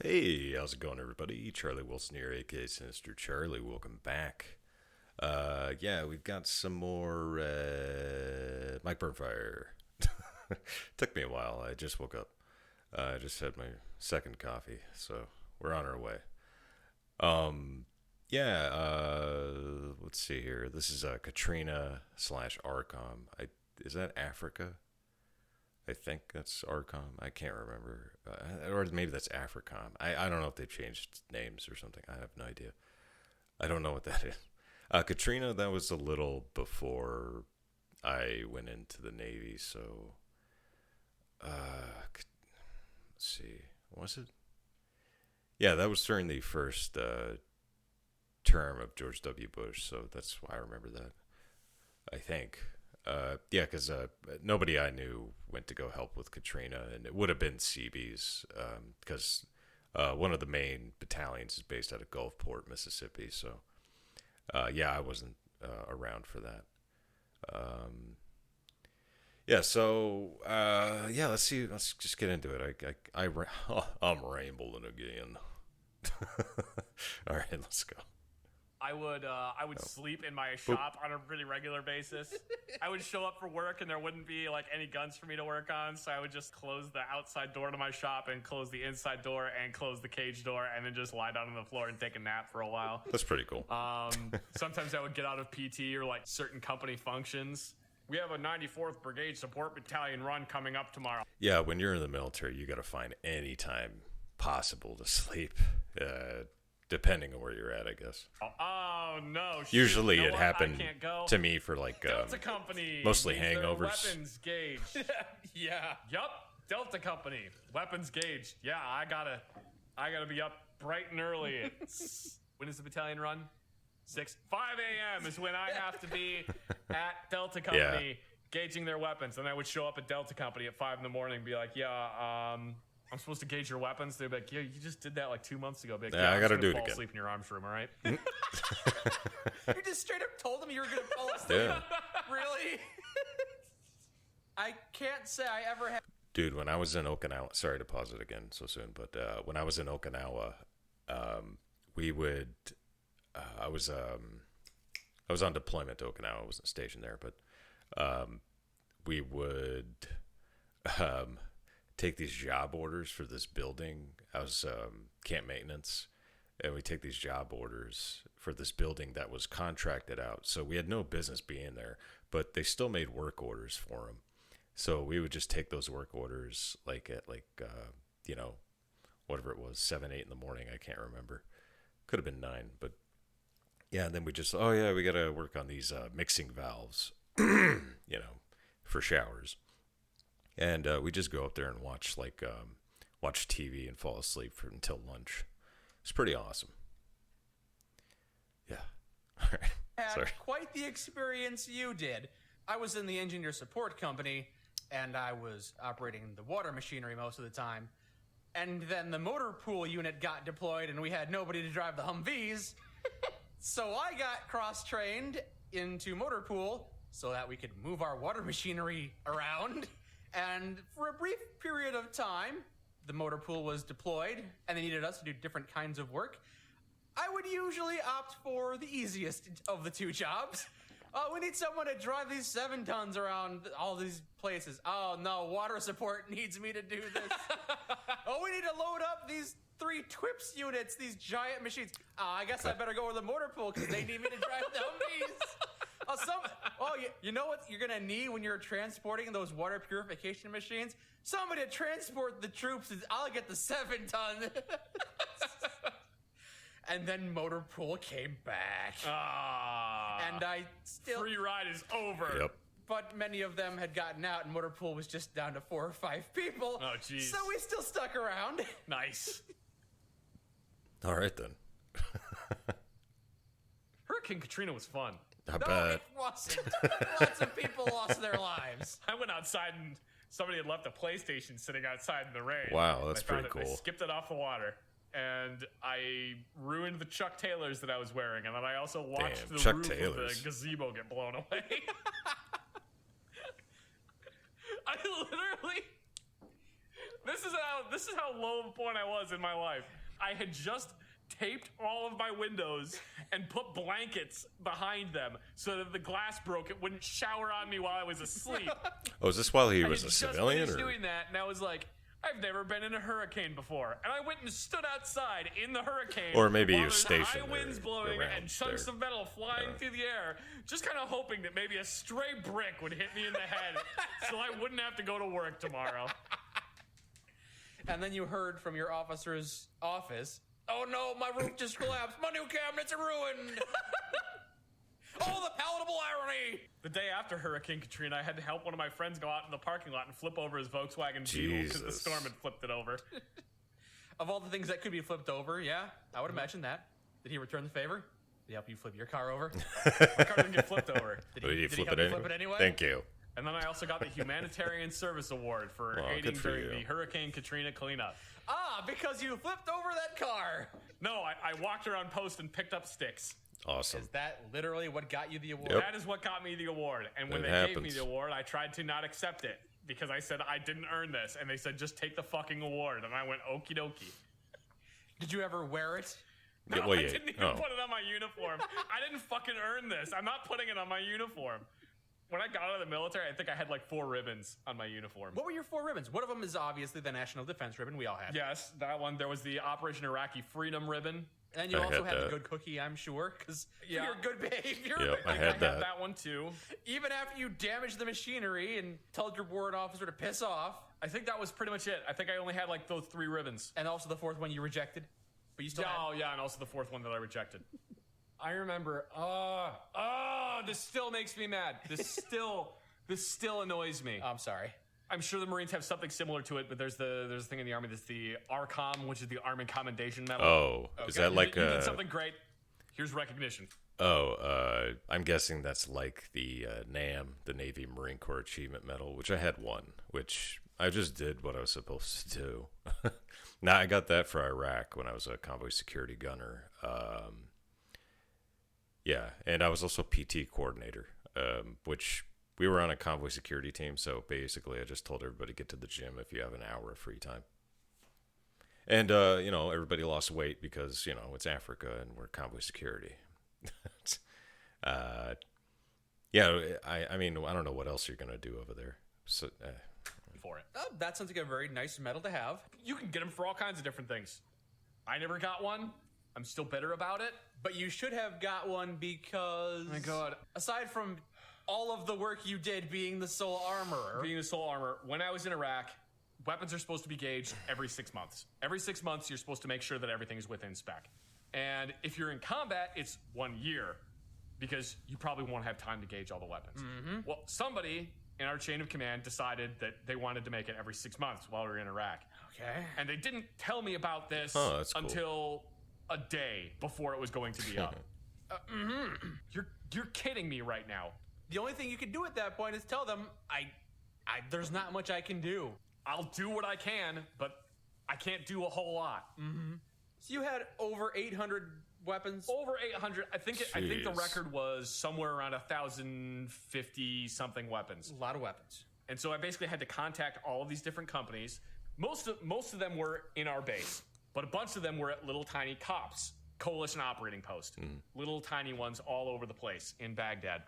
Hey, how's it going, everybody? Charlie Wilson here, aka Sinister Charlie. Welcome back. Yeah, we've got some more Mike Burnfire. Took me a while. I just woke up. I just had my second coffee, so we're on our way. Yeah. Let's see here. This is Katrina slash ARCOM. Is that Africa? I think that's ARCOM. I can't remember. Or maybe that's AFRICOM. I don't know if they've changed names or something. I have no idea. I don't know what that is. Katrina, that was a little before I went into the Navy. So, let's see. Was it? Yeah, that was during the first term of George W. Bush. So that's why I remember that. I think. Yeah, because nobody I knew went to go help with Katrina, and it would have been Seabees because one of the main battalions is based out of Gulfport, Mississippi. So, yeah, I wasn't around for that. Yeah, so yeah, let's see. Let's just get into it. I'm rambling again. All right, let's go. I would sleep in my shop on a really regular basis. I would show up for work and there wouldn't be like any guns for me to work on, so I would just close the outside door to my shop and close the inside door and close the cage door and then just lie down on the floor and take a nap for a while. That's pretty cool. Sometimes I would get out of PT or like certain company functions. We have a 94th Brigade Support Battalion run coming up tomorrow. Yeah, when you're in the military, you got to find any time possible to sleep. Depending on where you're at, I guess. Oh no! Shoot. Usually You know it what? happened to me for like Delta Company mostly needs their hangovers. Weapons gauge. Yeah. Yup. Delta Company weapons gauge. Yeah, I gotta be up bright and early. When is the battalion run? 5 a.m. is when I have to be at Delta Company gauging their weapons, and I would show up at Delta Company at 5 in the morning and be like, I'm supposed to gauge your weapons. They'd be like, yeah, you just did that like 2 months ago. Be like, I gotta do it fall again. asleep in your arms room, all right? You just straight up told him you were going to fall asleep. Yeah. Really? I can't say I ever had. Dude, when I was in Okinawa, sorry to pause it again so soon, but when I was in Okinawa, we would, I was on deployment to Okinawa. I wasn't stationed there, but we would take these job orders for this building. I was camp maintenance, and we take these job orders for this building that was contracted out. So we had no business being there, but they still made work orders for them. So we would just take those work orders like at whatever it was, 7, 8 in the morning. I can't remember. Could have been 9, but yeah. And then we just, we got to work on these mixing valves, for showers. And we just go up there and watch TV and fall asleep until lunch. It's pretty awesome. Yeah. All right. Had Sorry. quite the experience you did. I was in the engineer support company, and I was operating the water machinery most of the time. And then the motor pool unit got deployed, and we had nobody to drive the Humvees. So I got cross-trained into motor pool so that we could move our water machinery around. And for a brief period of time, the motor pool was deployed, and they needed us to do different kinds of work. I would usually opt for the easiest of the two jobs. We need someone to drive these 7 tons around all these places. Oh no, water support needs me to do this. Oh, we need to load up these 3 TWIPS units, these giant machines. I guess I better go with the motor pool because they need me to drive the Humvees. You know what you're gonna need when you're transporting those water purification machines? Somebody to transport the troops. I'll get the 7-ton. And then motor pool came back. And I still Free ride is over. Yep. But many of them had gotten out, and motor pool was just down to 4 or 5 people. Oh, jeez. So we still stuck around. Nice. All right, then. Hurricane Katrina was fun. I No, bet. it wasn't. Lots of people lost their lives. I went outside and somebody had left a PlayStation sitting outside in the rain. Wow, that's I found pretty it, cool. I skipped it off the water, and I ruined the Chuck Taylors that I was wearing, and then I also watched Damn, the Chuck roof Taylors. of the gazebo get blown away. I This is how low of a point I was in my life. I had just taped all of my windows and put blankets behind them so that if the glass broke, it wouldn't shower on me while I was asleep. Oh, is this while he I was had a just civilian? finished Or? doing that, and I was like, I've never been in a hurricane before. And I went and stood outside in the hurricane. Or maybe while he was there's stationed high winds there, blowing around and chunks there. of metal flying through the air, just kind of hoping that maybe a stray brick would hit me in the head so I wouldn't have to go to work tomorrow. And then you heard from your officer's office, "Oh no, my roof just collapsed. My new cabinets are ruined." Oh, the palatable irony! The day after Hurricane Katrina, I had to help one of my friends go out in the parking lot and flip over his Volkswagen Beetle because the Jesus. storm had flipped it over. Of all the things that could be flipped over, yeah, I would imagine that. Did he return the favor? Did he help you flip your car over? My car didn't get flipped over. Did Did you flip help it you anyway? flip it anyway? Thank you. And then I also got the Humanitarian Service Award for Well, aiding good for during you. the Hurricane Katrina cleanup. Ah, because you flipped over that car. No, I walked around post and picked up sticks. Awesome. Is that literally what got you the award? Yep. That is what got me the award. And when It they gave me happens. the award, I tried to not accept it because I said I didn't earn this. And they said, just take the fucking award. And I went, okie dokie. Did you ever wear it? No, Yeah, well, I yeah. didn't even Oh. put it on my uniform. I didn't fucking earn this. I'm not putting it on my uniform. When I got out of the military, I think I had like 4 ribbons on my uniform. What were your 4 ribbons? One of them is obviously the National Defense ribbon we all had. Yes, that one. There was the Operation Iraqi Freedom ribbon. And you I also had had the that. good cookie, I'm sure, because Yeah. your good behavior. Yep, I I had that. that one too. Even after you damaged the machinery and told your warrant officer to piss off, I think that was pretty much it. I think I only had like those 3 ribbons. and also the 4th one you rejected, but you still had. Oh yeah, and also the 4th one that I rejected. I remember. This still makes me mad. This still annoys me. I'm sorry. I'm sure the Marines have something similar to it, but there's a thing in the Army that's the ARCOM, which is the Army Commendation Medal. Oh, is that like you did something great? Here's recognition. I'm guessing that's like the NAM, the Navy Marine Corps Achievement Medal, which I had one, which I just did what I was supposed to do. Now I got that for Iraq when I was a convoy security gunner. Yeah, and I was also PT coordinator, which we were on a convoy security team. So basically, I just told everybody get to the gym if you have an hour of free time. And everybody lost weight because it's Africa and we're convoy security. Yeah, I mean, I don't know what else you're gonna do over there. So, For it. Oh, that sounds like a very nice medal to have. You can get them for all kinds of different things. I never got one. I'm still bitter about it. But you should have got one because, My God. aside from all of the work you did being the sole armorer, Being the sole armor, when I was in Iraq, weapons are supposed to be gauged every 6 months. Every 6 months, you're supposed to make sure that everything is within spec. And if you're in combat, it's 1 year because you probably won't have time to gauge all the weapons. Well, somebody in our chain of command decided that they wanted to make it every 6 months while we were in Iraq. okay, And they didn't tell me about this Oh, that's cool. until a day before it was going to be up. You're kidding me right now. the only thing you can do at that point is tell them, there's not much I can do. I'll do what I can, but I can't do a whole lot. So you had over 800 weapons. Over 800. I think the Jeez. record was somewhere around 1,050 something weapons. A lot of weapons. And so I basically had to contact all of these different companies. Most of them were in our base, but a bunch of them were at little tiny COPs, coalition operating post, little tiny ones all over the place in Baghdad.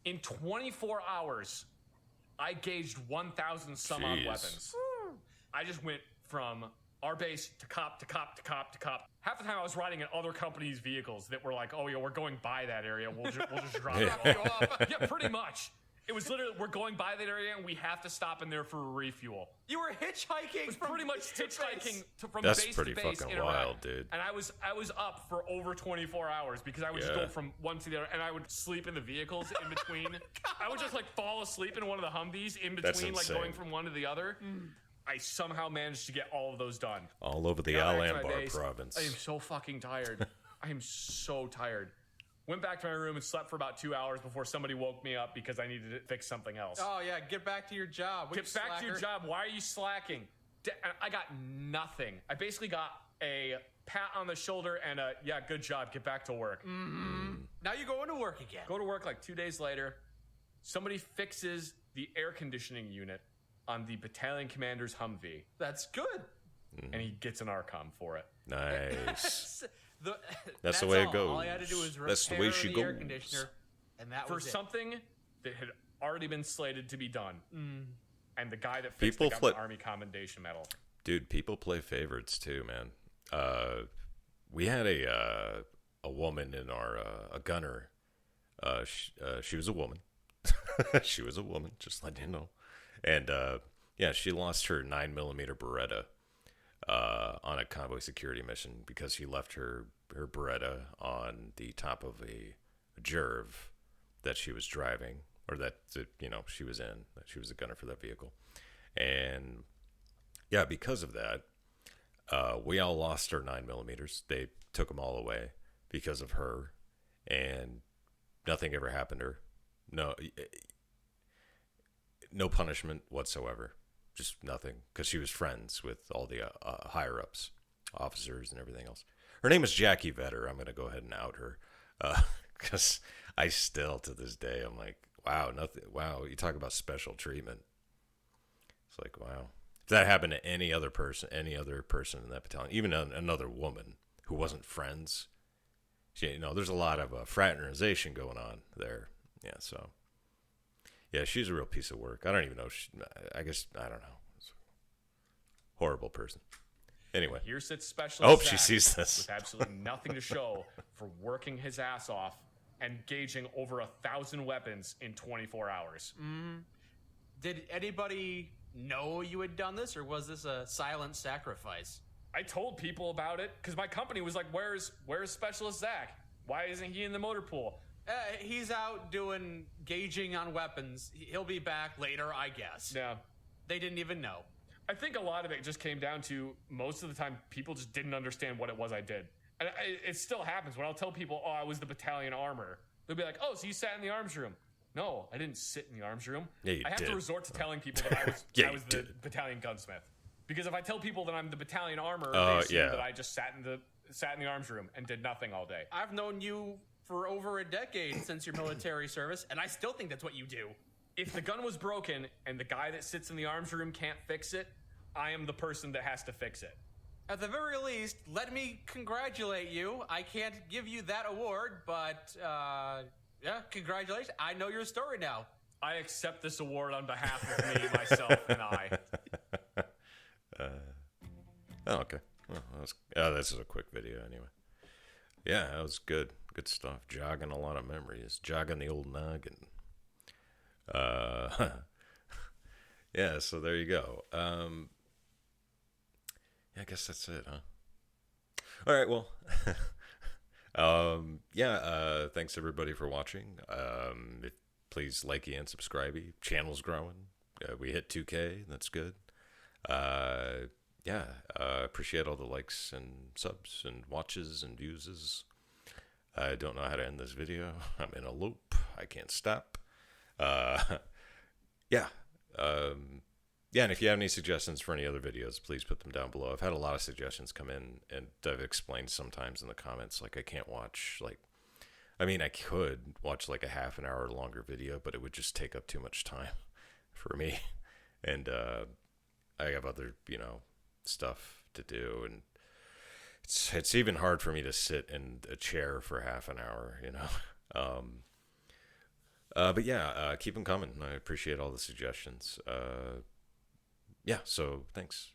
In 24 hours, I gauged 1,000 some odd Jeez. weapons. I just went from our base to cop to cop to cop to cop. Half the time I was riding in other companies' vehicles that were like, oh yeah, we're going by that area. We'll just drop you off. Yeah, pretty much. It was literally, we're going by that area and we have to stop in there for a refuel. You were hitchhiking. It was from pretty much base to hitchhiking base. from That's base pretty to base fucking in Iraq. wild, dude. And I was up for over 24 hours because I would just Yeah. go from one to the other, and I would sleep in the vehicles in between. I would just like fall asleep in one of the Humvees in That's between, like insane. going from one to the other. I somehow managed to get all of those done. all over the Got Al back to my Anbar base. province. I am so fucking tired. I am so tired. Went back to my room and slept for about 2 hours before somebody woke me up because I needed to fix something else. Oh yeah, get back to your job. Get back to your job. Why are you slacking? I got nothing. I basically got a pat on the shoulder and a, yeah, good job. Get back to work. Now you're going to work again. Go to work like 2 days later. Somebody fixes the air conditioning unit on the battalion commander's Humvee, That's good. and he gets an ARCOM for it. Nice. The- That's the way it all. goes. All I had to do was repair That's the way she air goes. conditioner, and that For was it. something that had already been slated to be done. And the guy that fixed People it got flip- an Army Commendation Medal. Dude, people play favorites too, man. We had a woman in our a gunner. She was a woman. She was a woman, just letting you know. And yeah, she lost her 9mm Beretta on a convoy security mission because she left her Beretta on the top of a Jerv that she was driving, or that she was in. That she was a gunner for that vehicle, and yeah, because of that, we all lost our 9mm. They took them all away because of her, and nothing ever happened to her. No punishment whatsoever. Just nothing, because she was friends with all the higher ups, officers, and everything else. Her name is Jackie Vetter. I'm gonna go ahead and out her, because I still, to this day, I'm like, wow, nothing. Wow, you talk about special treatment. It's like, wow. If that happened to any other person in that battalion, even another woman who wasn't friends, there's a lot of fraternization going on there. Yeah, so. Yeah, she's a real piece of work. I don't even know. I guess, I don't know. Horrible person. Anyway. Here sits I Specialist hope she Zach sees this. with absolutely nothing to show for working his ass off and gauging over 1,000 weapons in 24 hours. Did anybody know you had done this, or was this a silent sacrifice? I told people about it because my company was like, where's Specialist Zach? Why isn't he in the motor pool? He's out doing gauging on weapons. He'll be back later, I guess. Yeah. They didn't even know. I think a lot of it just came down to most of the time people just didn't understand what it was I did. And it still happens when I'll tell people, oh, I was the battalion armor. They'll be like, oh, so you sat in the arms room. No, I didn't sit in the arms room. Yeah, you I have did. to resort to telling people that I was, Yeah, I was you the did. battalion gunsmith. Because if I tell people that I'm the battalion armor, Oh, they assume yeah. that I just sat in the arms room and did nothing all day. I've known you for over a decade since your military service, and I still think that's what you do. If the gun was broken and the guy that sits in the arms room can't fix it, I am the person that has to fix it. At the very least, let me congratulate you. I can't give you that award, but yeah, congratulations. I know your story now. I accept this award on behalf of me, myself, and I. Oh, okay. Well, this is a quick video anyway. Yeah, that was good. Good stuff. Jogging a lot of memories. Jogging the old noggin. Yeah, so there you go. Yeah, I guess that's it, huh? All right, well. Thanks everybody for watching. Please like and subscribe. Channel's growing. We hit 2K. That's good. Appreciate all the likes and subs and watches and views. I don't know how to end this video. I'm in a loop. I can't stop. And if you have any suggestions for any other videos, please put them down below. I've had a lot of suggestions come in, and I've explained sometimes in the comments, like I can't watch, I could watch like a half an hour longer video, but it would just take up too much time for me. And I have other, stuff to do, and it's even hard for me to sit in a chair for half an hour, But keep them coming. I appreciate all the suggestions. So thanks.